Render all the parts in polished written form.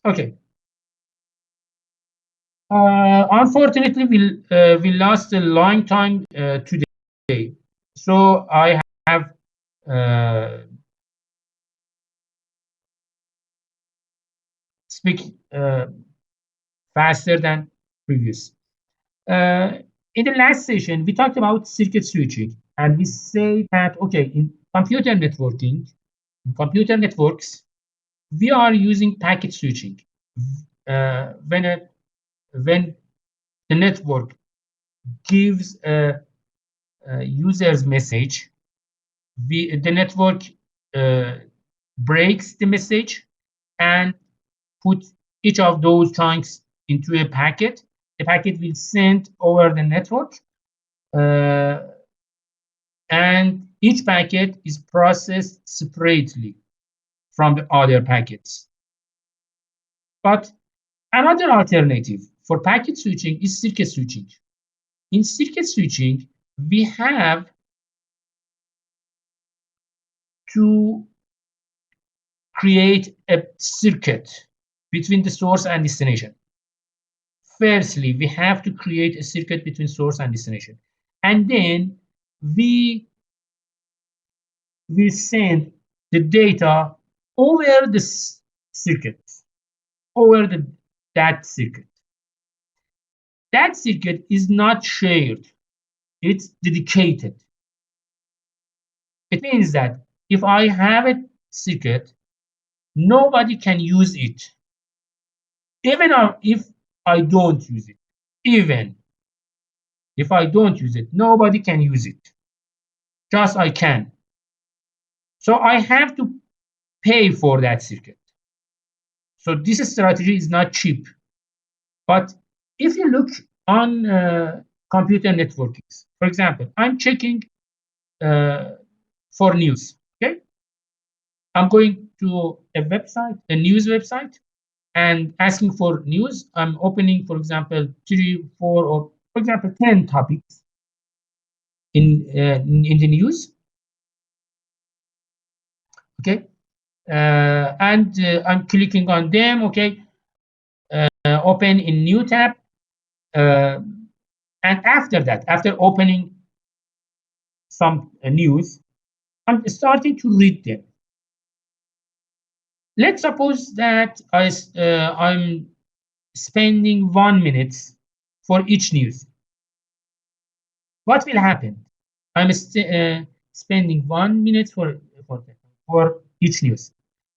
Okay. Unfortunately, we lost a long time today, so I have speak faster than previous. In the last session, we talked about circuit switching, and we say that okay, in computer networking, in computer networks, we are using packet switching. When the network gives a user's message, the network breaks the message and put each of those chunks into a packet. The packet will send over the network, and each packet is processed separately from the other packets. But another alternative for packet switching is circuit switching. In circuit switching, we have to create a circuit between the source and destination. Firstly, we have to create a circuit between source and destination, and then we send the data over the circuit, over that circuit. That circuit is not shared, it's dedicated. It means that if I have a circuit, nobody can use it, even if I don't use it. Even if I don't use it, nobody can use it. Just I can. So I have to pay for that circuit. So this strategy is not cheap. But if you look on computer networking, for example, I'm checking for news. Okay, I'm going to a website, a news website, and asking for news. I'm opening, for example, 3, 4, or for example, 10 topics in the news. Okay, and I'm clicking on them. Okay, open in new tab, and after that, after opening some news, I'm starting to read them. Let's suppose that I'm spending 1 minute for each news. What will happen? I'm spending 1 minute for each news.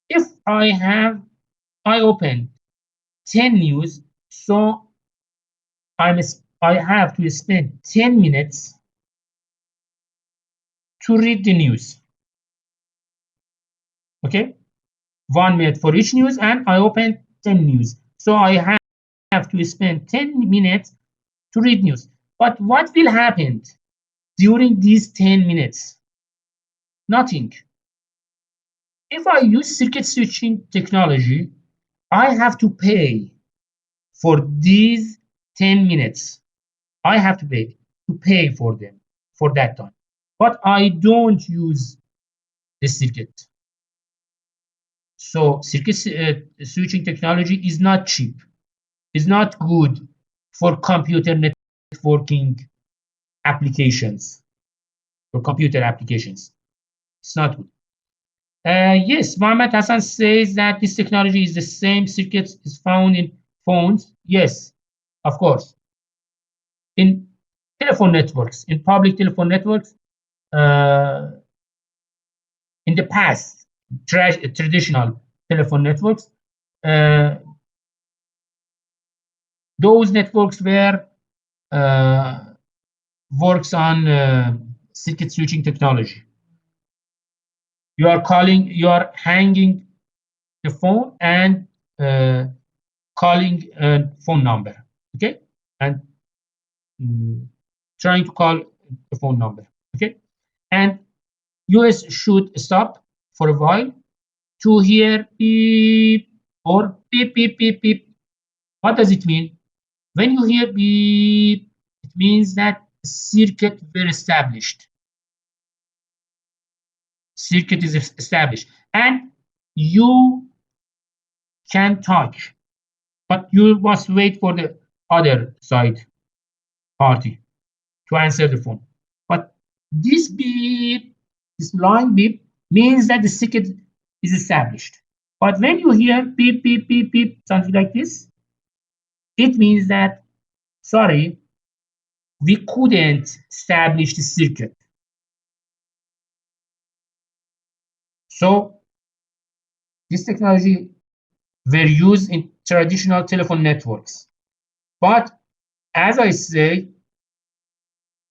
If I open 10 news, so I have to spend 10 minutes to read the news. Okay, 1 minute for each news, and I open 10 news, so I have to spend 10 minutes to read news. But what will happen during these 10 minutes? Nothing. If I use circuit switching technology, I have to pay for these 10 minutes. I have to pay for them for that time. But I don't use the circuit. So circuit switching technology is not cheap. It's not good for computer networking applications, for computer applications. It's not good. Yes, Mohammed Hassan says that this technology is the same circuit is found in phones. Yes, of course. In telephone networks, in public telephone networks, in the past, traditional telephone networks, those networks were works on circuit switching technology. You are hanging the phone and calling a phone number, okay, and trying to call the phone number, okay, and US should stop for a while to hear beep or beep beep beep beep. What does it mean? When you hear beep, it means that circuit were established. Circuit is established, and you can talk but you must wait for the other side party to answer the phone. But this beep, this line beep, means that the circuit is established. But when you hear beep, beep, beep, beep, something like this, it means that, sorry, we couldn't establish the circuit. So this technology were used in traditional telephone networks. But as I say,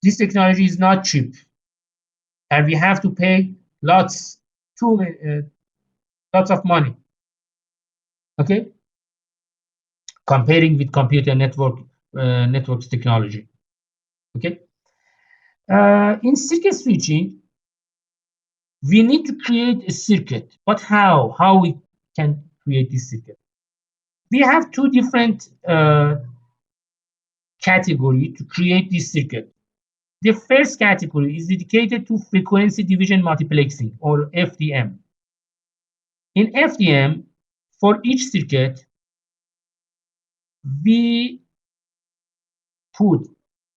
this technology is not cheap, and we have to pay lots, lots of money. Okay, comparing with computer networks technology. Okay, in circuit switching, we need to create a circuit. But how? How we can create this circuit? We have two different category to create this circuit. The first category is dedicated to frequency division multiplexing, or FDM. In FDM, for each circuit, we allocate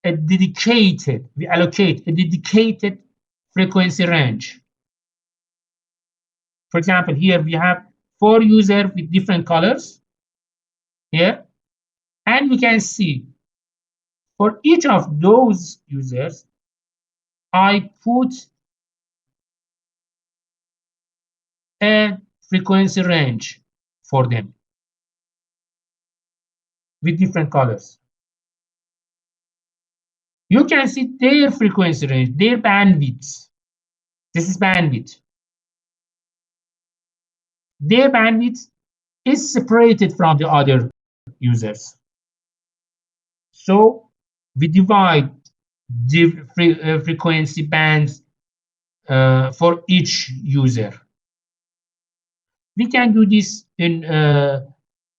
a dedicated frequency range. For example, here we have 4 users with different colors here, and we can see for each of those users, I put a frequency range for them with different colors. You can see their frequency range, their bandwidth. This is bandwidth. Their bandwidth is separated from the other users. So we divide the frequency bands for each user. We can do this in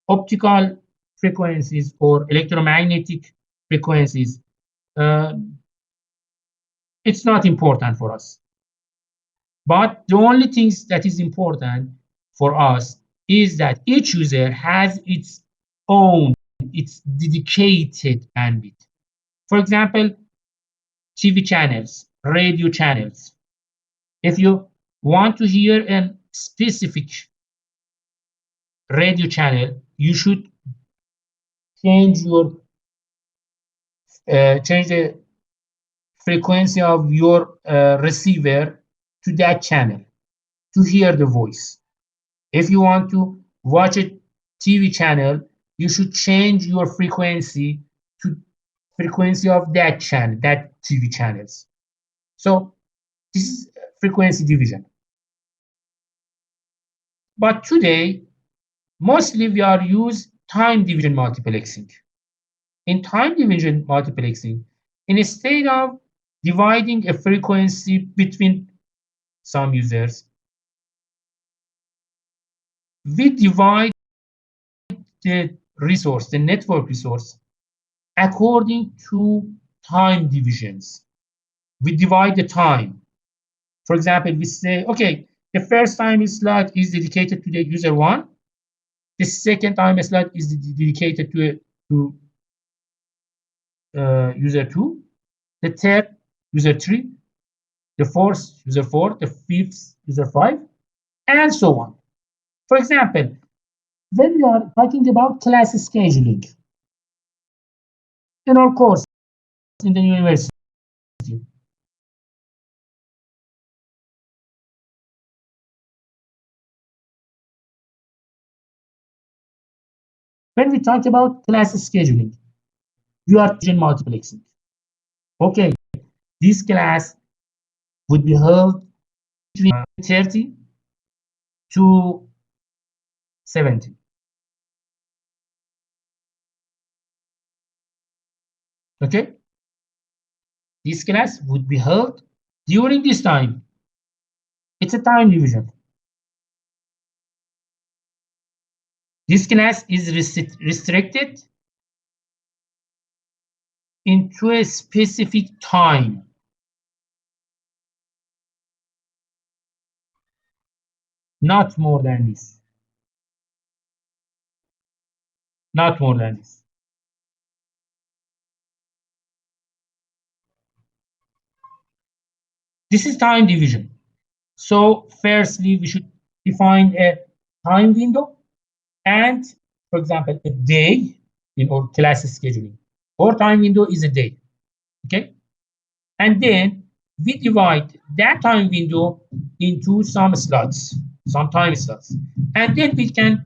optical frequencies or electromagnetic frequencies. It's not important for us. But the only things that is important for us is that each user has its own, its dedicated bandwidth. For example, TV channels, radio channels. If you want to hear a specific radio channel, you should change the frequency of your receiver to that channel to hear the voice. If you want to watch a TV channel, you should change your frequency to frequency of that channel, that TV channels. So this is frequency division. But today, mostly we are use time division multiplexing. In time division multiplexing, instead of dividing a frequency between some users, we divide the resource, the network resource, according to time divisions. We divide the time. For example, we say, okay, the first time slot is dedicated to the user 1. The second time slot is dedicated to user 2. The third, user 3. The fourth, user 4. The fifth, user 5. And so on. For example, when we are talking about class scheduling in our course in the university, when we talk about class scheduling, we are doing multiplexing. Okay, this class would be held between 30 to 70. Okay, this class would be held during this time. It's a time division. This class is restricted into a specific time. Not more than this. not more than this. This is time division. So firstly, we should define a time window and, for example, a day in our class scheduling. Our time window is a day, okay? And then we divide that time window into some slots, some time slots. And then we can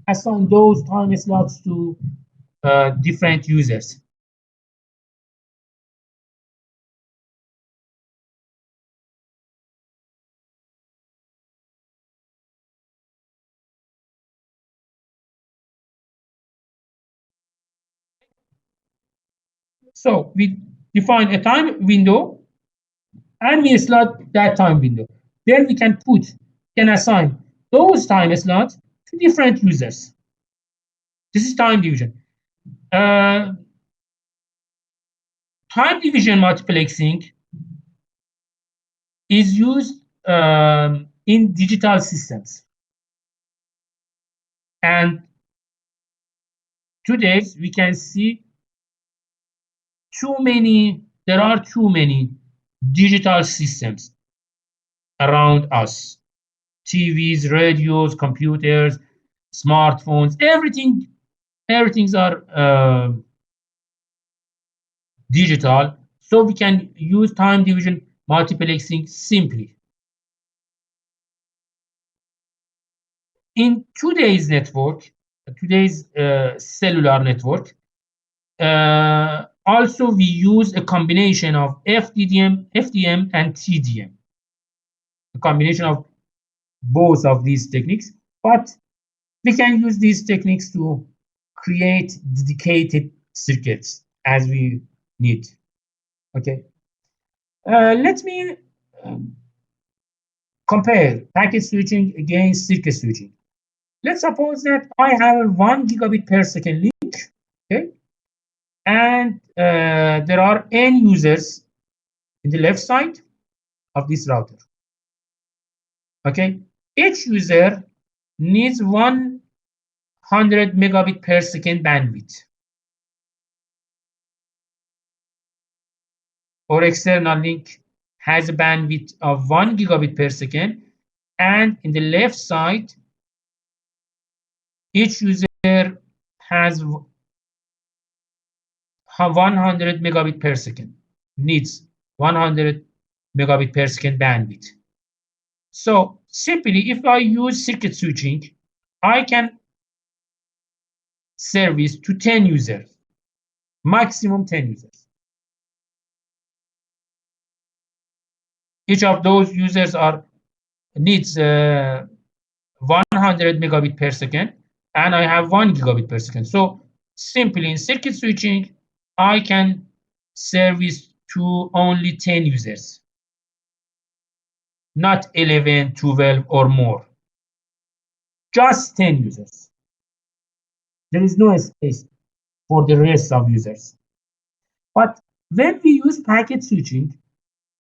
assign those time slots to different users. So we define a time window and we slot that time window. Then we can assign those time slots to different users. This is time division. Uh, Time division multiplexing is used in digital systems. And today we can see there are too many digital systems around us. TVs, radios, computers, smartphones, everything's are digital. So we can use time division multiplexing simply. In today's network, today's cellular network, also we use a combination of FDM and TDM, a combination of both of these techniques, but we can use these techniques to create dedicated circuits as we need. Okay, let me compare packet switching against circuit switching. Let's suppose that I have a 1 gigabit per second link, okay, and there are n users in the left side of this router. Okay, each user needs 100 megabit per second bandwidth. Our external link has a bandwidth of 1 gigabit per second, and in the left side, each user has 100 megabit per second, needs 100 megabit per second bandwidth. So simply, if I use circuit switching, I can service to 10 users, maximum 10 users. Each of those users needs 100 megabit per second, and I have 1 gigabit per second. So simply in circuit switching, I can service to only 10 users, not 11, 12, or more. Just 10 users. There is no space for the rest of users. But when we use packet switching,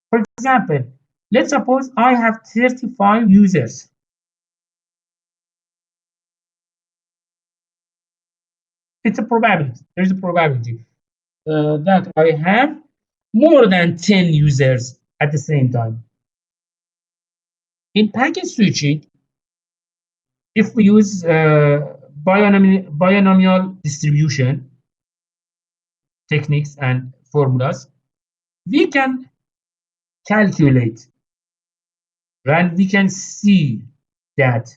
for example, let's suppose I have 35 users. It's a probability. There's a probability that I have more than 10 users at the same time. In packet switching, if we use binomial distribution techniques and formulas, we can calculate and we can see that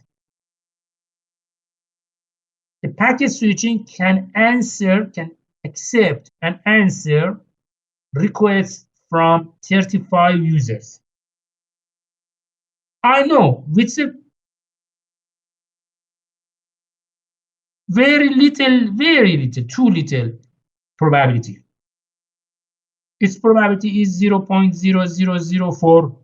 the packet switching can accept and answer requests from 35 users. I know with a very little, too little probability. Its probability is 0.0004.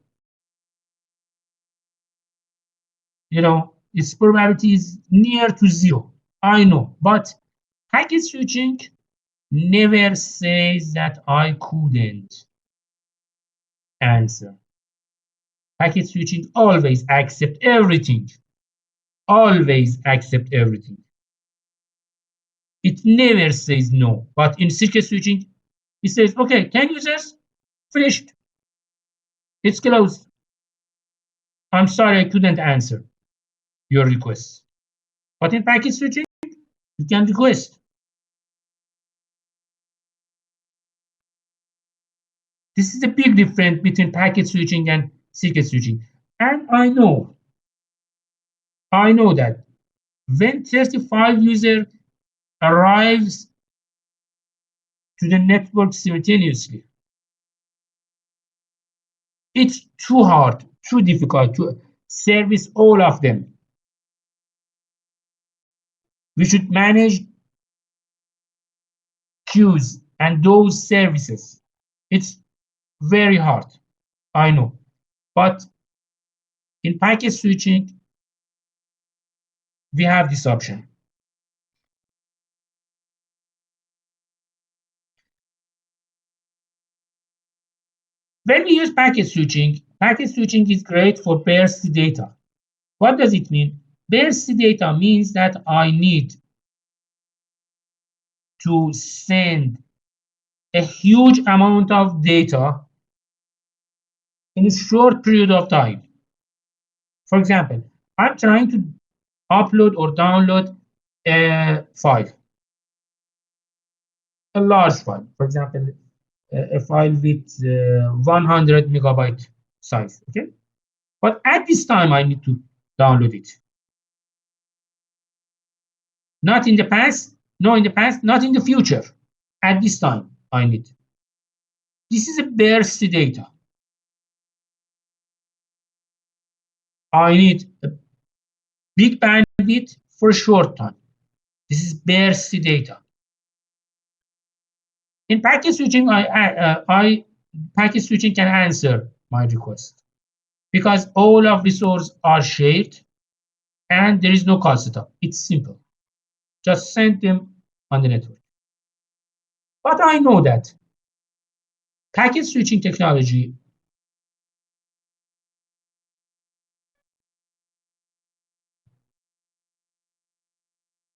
Its probability is near to 0. I know, but packet switching never says that I couldn't answer. Packet switching always accept everything. Always accept everything. It never says no. But in circuit switching, it says, okay, 10 users, finished. It's closed. I'm sorry, I couldn't answer your request. But in packet switching, you can request. This is a big difference between packet switching and circuit switching. And I know that when 35 user arrives to the network simultaneously, it's too hard, too difficult to service all of them. We should manage queues and those services. It's very hard, I know. But in packet switching, we have this option. When we use packet switching is great for burst data. What does it mean? Burst data means that I need to send a huge amount of data in a short period of time. For example, I'm trying to upload or download a file, a large file. For example, a file with 100 megabyte size. Okay, but at this time I need to download it. Not in the past, no in the past, not in the future. At this time I need. This is a burst data. I need a big bandwidth for a short time. This is burst data. In packet switching, packet switching can answer my request because all of resources are shared and there is no call setup. It's simple. Just send them on the network. But I know that packet switching technology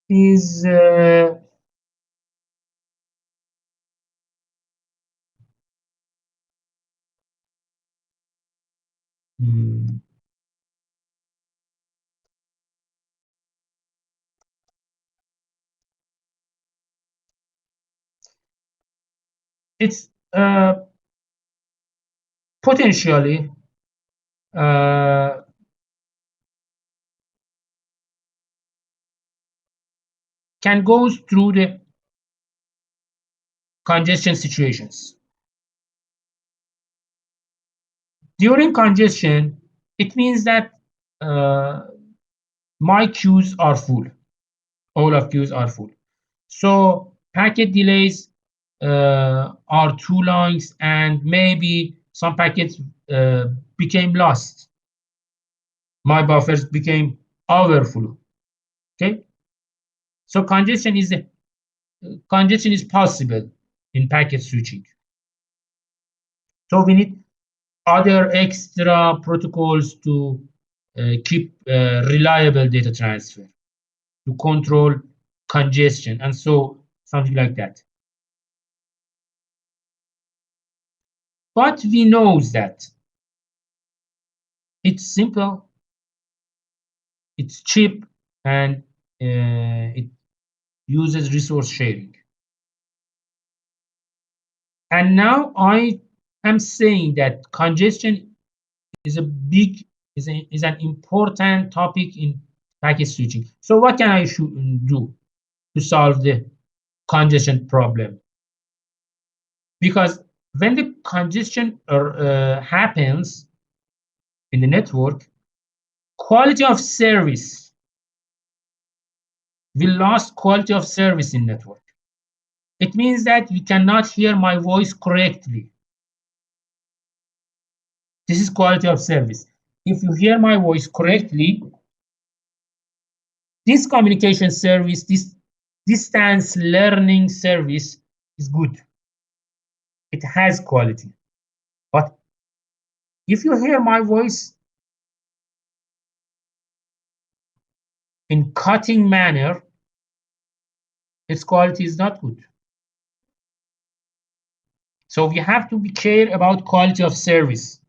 is it's potentially can go through the congestion situations. During congestion, it means that my queues are full. All of queues are full. So packet delays are too long and maybe some packets became lost. My buffers became overflow. Okay. So congestion is possible in packet switching. So we need other extra protocols to keep reliable data transfer, to control congestion, and so something like that. But we know that it's simple, it's cheap, and it uses resource sharing. And now I am saying that congestion is an important topic in packet switching. So what can I do to solve the congestion problem? Because when the congestion happens in the network, quality of service will lose quality of service in network. It means that you cannot hear my voice correctly. This is quality of service. If you hear my voice correctly, this communication service, this distance learning service is good. It has quality. But if you hear my voice in cutting manner, its quality is not good. So we have to be care about quality of service.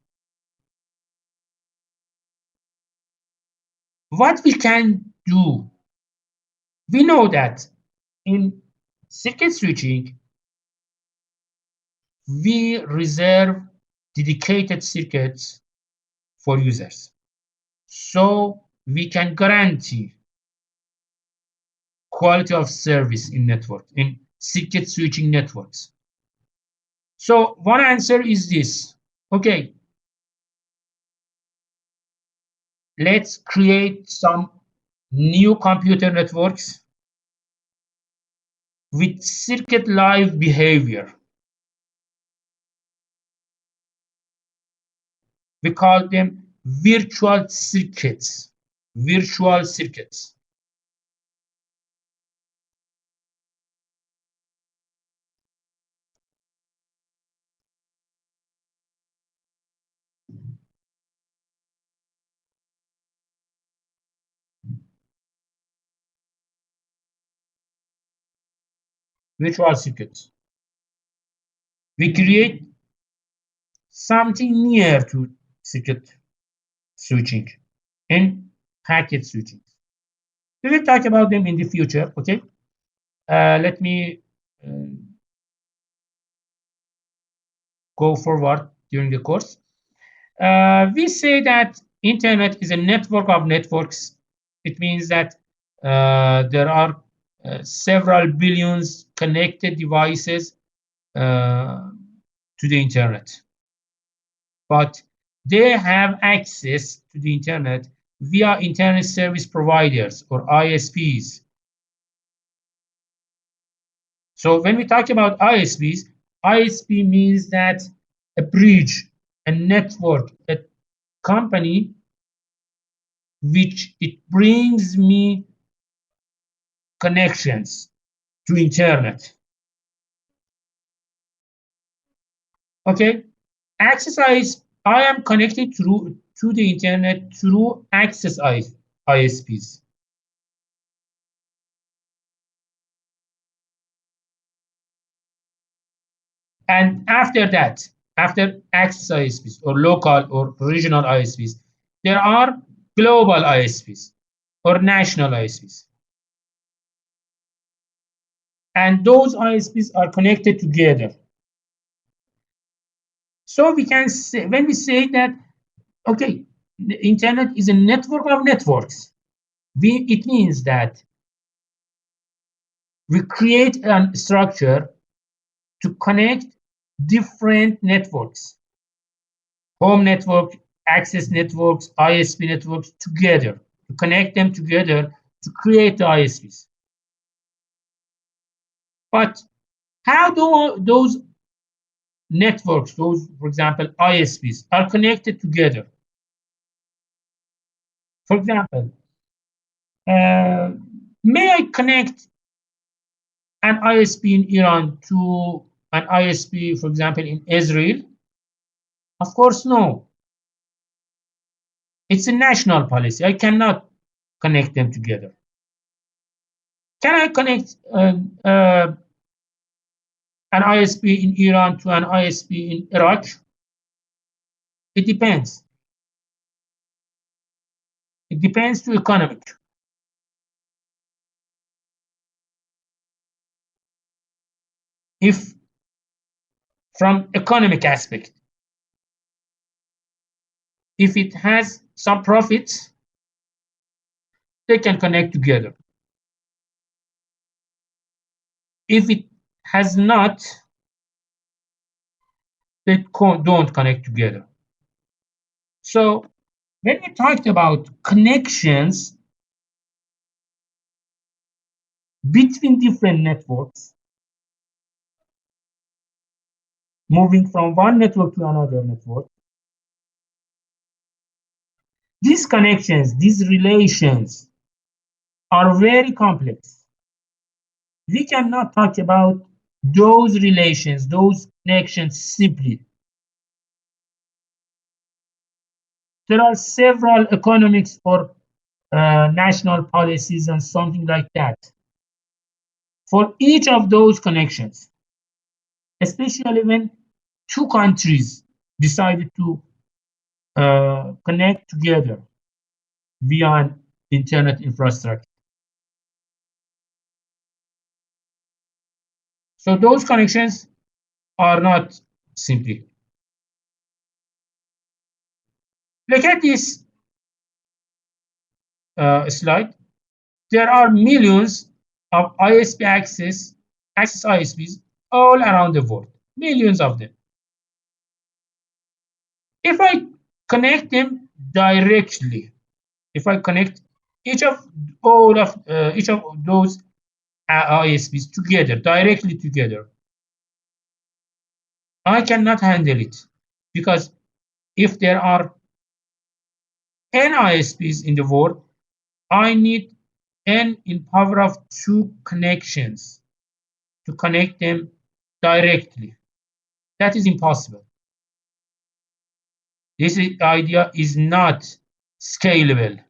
What we can do, we know that in circuit switching, we reserve dedicated circuits for users. So we can guarantee quality of service in network, in circuit switching networks. So one answer is this. Okay, let's create some new computer networks with circuit live behavior. We call them virtual circuits. Virtual circuits. Virtual circuits. We create something near to circuit switching and packet switching. We will talk about them in the future. Okay. Let me go forward during the course. We say that internet is a network of networks. It means that there are several billions connected devices to the internet, but they have access to the internet via internet service providers or ISPs. So when we talk about ISPs, ISP means that a bridge, a network, a company which it brings me connections to internet. Okay, access I am connected through to the internet through access ISPs. And after that, after access ISPs or local or regional ISPs, there are global ISPs or national ISPs. And those ISPs are connected together. So we can say, when we say that, okay, the internet is a network of networks, it means that we create a structure to connect different networks, home network, access networks, ISP networks together, to connect them together to create the ISPs. But how do those networks, those, for example, ISPs, are connected together? For example, may I connect an ISP in Iran to an ISP, for example, in Israel? Of course, no. It's a national policy. I cannot connect them together. Can I connect an ISP in Iran to an ISP in Iraq? It depends. It depends to economic. If from economic aspect, if it has some profits, they can connect together. If it has not, they don't connect together. So when we talked about connections between different networks, moving from one network to another network, these connections, these relations are very complex. We cannot talk about those relations, those connections simply. There are several economics or national policies and something like that. for each of those connections, especially when two countries decided to connect together via an internet infrastructure. So those connections are not simply. Look at this slide. There are millions of ISP access ISPs all around the world, millions of them. If I connect them directly, if I connect each of those ISPs together, directly together, I cannot handle it, because if there are n ISPs in the world, I need n in power of 2 connections to connect them directly. That is impossible. This idea is not scalable.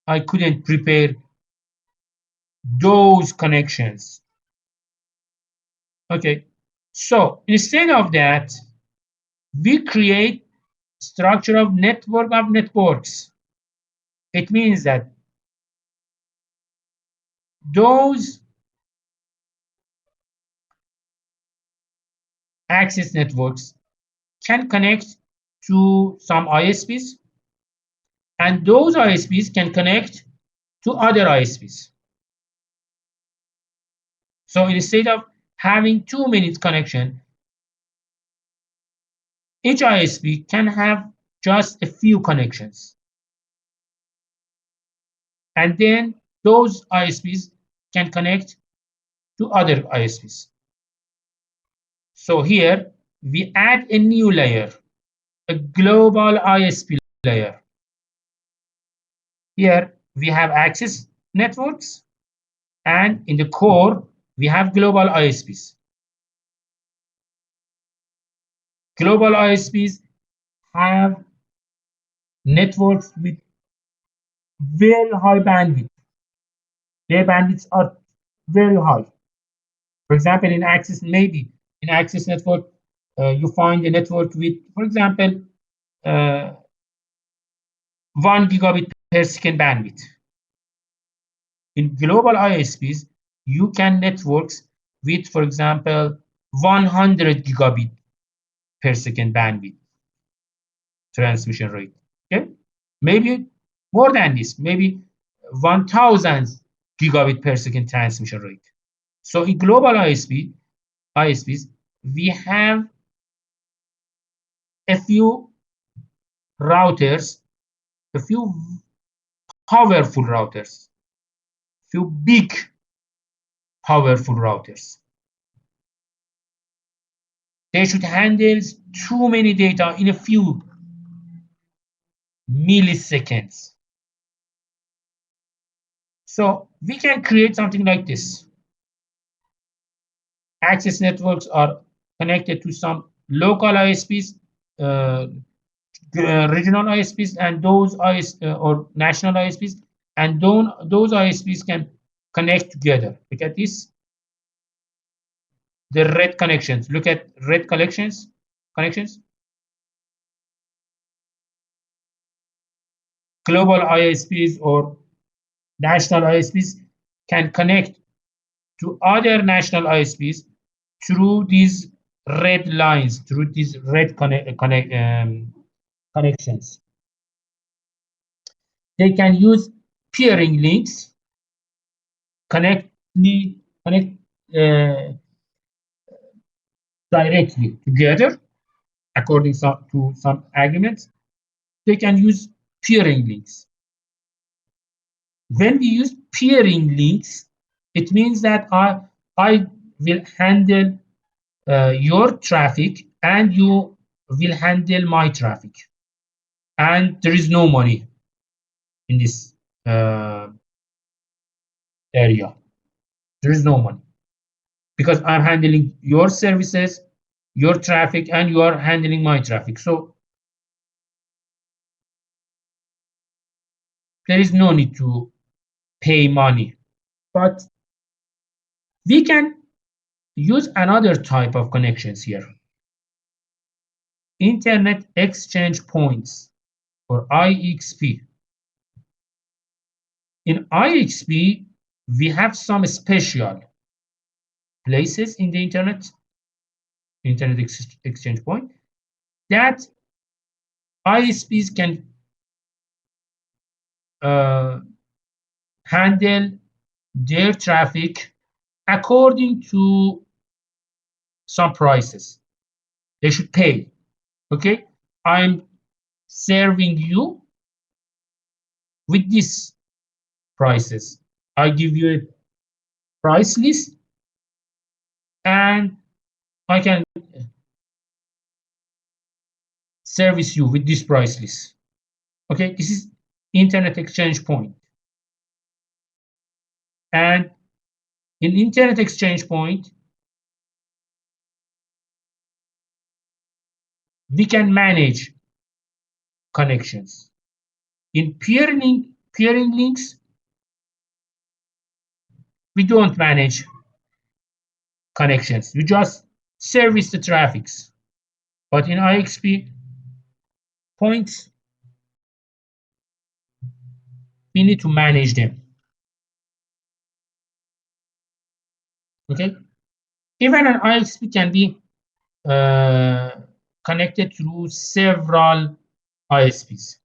I couldn't prepare those connections. Okay, so instead of that, we create structure of network of networks. It means that those access networks can connect to some ISPs, and those ISPs can connect to other ISPs. So instead of having too many connections, each ISP can have just a few connections. And then those ISPs can connect to other ISPs. So here we add a new layer, a global ISP layer. Here we have access networks, and in the core we have global ISPs. Global ISPs have networks with very high bandwidth. Their bandwidths are very high. For example, in access network, you find a network with, for example, 1 gigabit per second bandwidth. In global ISPs, you can networks with, for example, 100 gigabit per second bandwidth transmission rate. Okay, maybe more than this, maybe 1,000 gigabit per second transmission rate. So in global ISPs, we have a few routers, a few powerful routers, few big powerful routers. They should handle too many data in a few milliseconds. So we can create something like this. Access networks are connected to some local ISPs, regional ISPs, and those or national ISPs, and those ISPs can connect together. Look at this. The red connections. Look at red connections. Global ISPs or national ISPs can connect to other national ISPs through these red lines, through these red connections. They can use peering links, connect directly together according to some agreements. They can use peering links. When we use peering links, it means that I will handle your traffic and you will handle my traffic, and there is no money in this area. There is no money because I'm handling your services, your traffic, and you are handling my traffic. So there is no need to pay money But we can use another type of connections here. Internet exchange points, or IXP. In IXP, we have some special places in the internet exchange point, that ISPs can handle their traffic according to some prices. They should pay. Okay, I'm serving you with these prices. I give you a price list, and I can service you with this price list. Okay, this is internet exchange point. And in internet exchange point, we can manage connections. In peering links, we don't manage connections. We just service the traffics. But in IXP points, we need to manage them. Okay, even an IXP can be connected through several ISPs.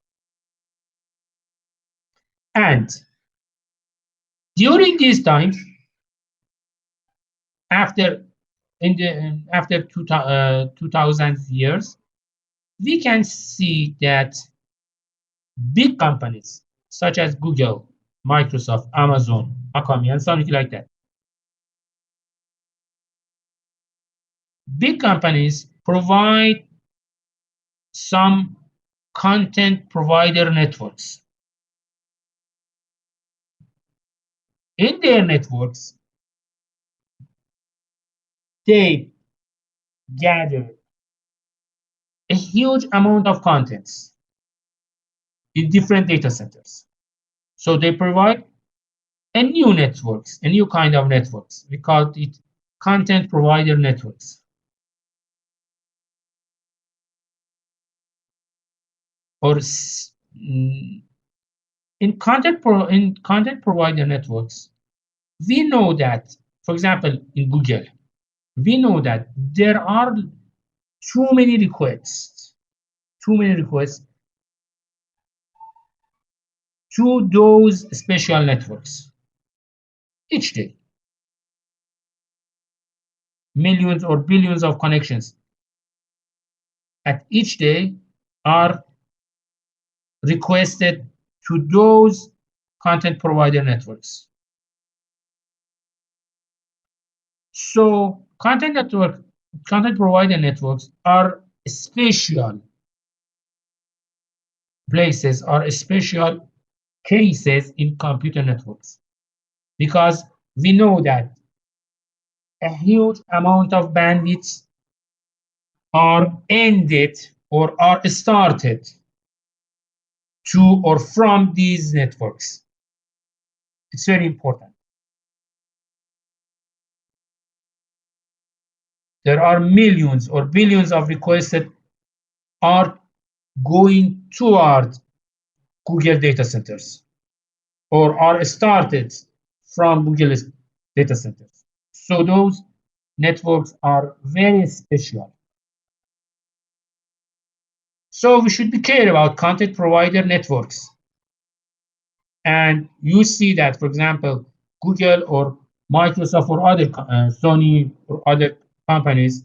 And during these times, after 2000 years, we can see that big companies such as Google, Microsoft, Amazon, Akamai, and something like that, big companies provide some content provider networks. In their networks, they gather a huge amount of contents in different data centers. So they provide a new networks, a new kind of networks. We call it content provider networks. Or in content provider networks, we know that, for example, in Google, we know that there are too many requests to those special networks each day. Millions or billions of connections at each day are requested to those content provider networks. So content provider networks are special places, are special cases in computer networks, because we know that a huge amount of bandwidths are ended or are started to or from these networks. It's very important. There are millions or billions of requests that are going toward Google data centers or are started from Google's data centers. So those networks are very special. So we should be care about content provider networks. And you see that, for example, Google or Microsoft or other Sony or other companies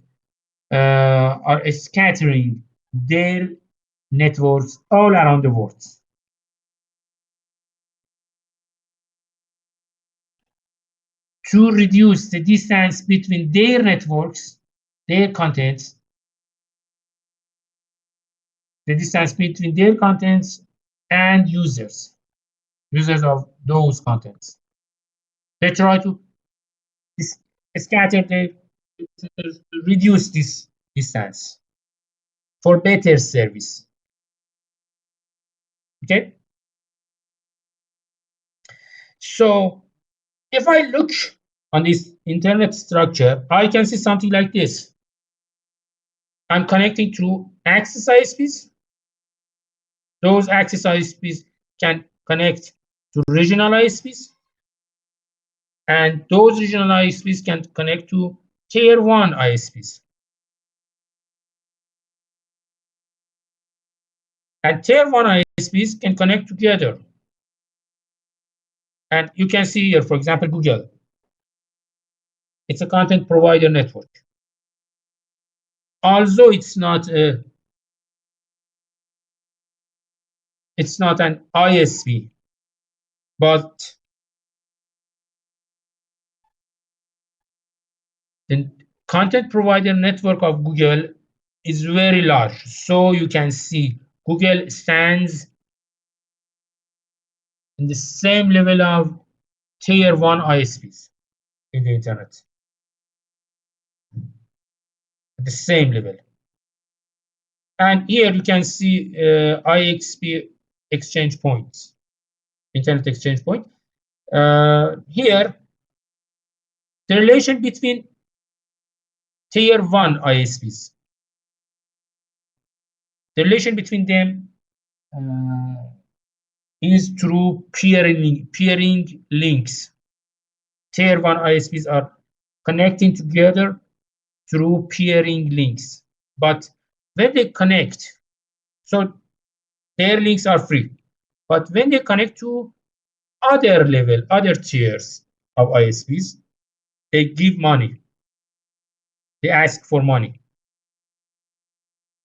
are scattering their networks all around the world. To reduce the distance between their networks, their contents, the distance between their contents and users of those contents. They try to scatter reduce this distance for better service. Okay, so If I look on this internet structure, I can see something like this. I'm connecting through access ISPs. Those access ISPs can connect to regional ISPs, and those regional ISPs can connect to tier 1 ISPs. And tier 1 ISPs can connect together. And you can see here, for example, Google. It's a content provider network. Although it's not an ISP, but the content provider network of Google is very large. So you can see Google stands in the same level of tier 1 ISPs in the internet. At the same level. And here you can see IXP exchange points, internet exchange point. Here, the relation between tier 1 ISPs, the relation between them is through peering links. Tier 1 ISPs are connecting together through peering links. But when they connect, so their links are free. But when they connect to other tiers of ISPs, they give money. They ask for money.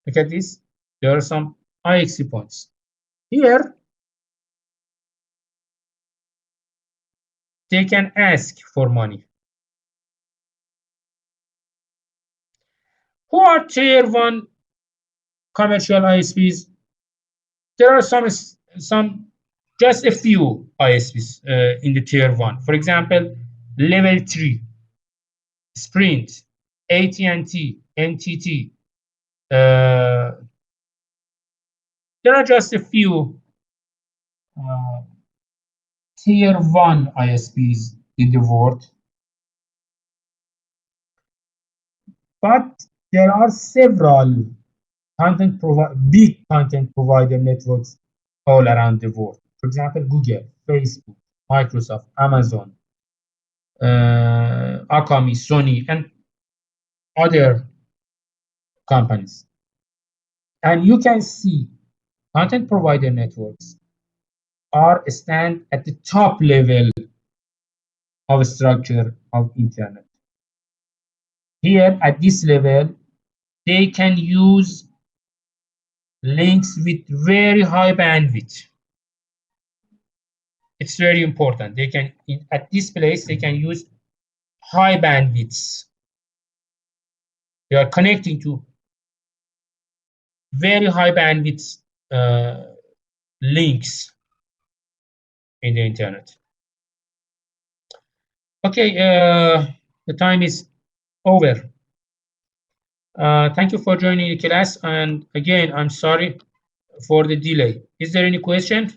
Look at this. There are some IXC points. Here, they can ask for money. Who are tier 1 commercial ISPs? There are just a few ISPs in the tier 1. For example, level 3, Sprint, AT&T, NTT. There are just a few tier 1 ISPs in the world. But there are several big content provider networks all around the world. For example, Google, Facebook, Microsoft, Amazon, Akamai, Sony, and other companies. And you can see content provider networks stand at the top level of structure of internet. Here at this level, they can use links with very high bandwidth. It's very important. They can, at this place, they can use high bandwidths. They are connecting to very high bandwidth links in the internet. Okay, the time is over. Thank you for joining the class, and again, I'm sorry for the delay. Is there any question?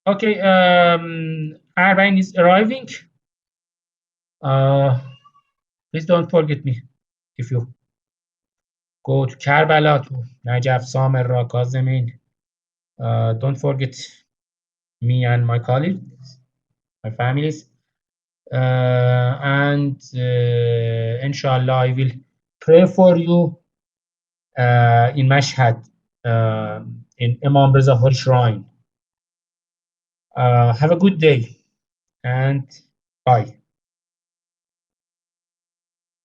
Okay, Arbain is arriving. Please don't forget me if you go to Karbala, to Najaf, Samarra, Kazemin. Don't forget me and my colleagues, my families. And inshallah, I will pray for you in Mashhad, in Imam Reza Khori Shrine. Have a good day and bye.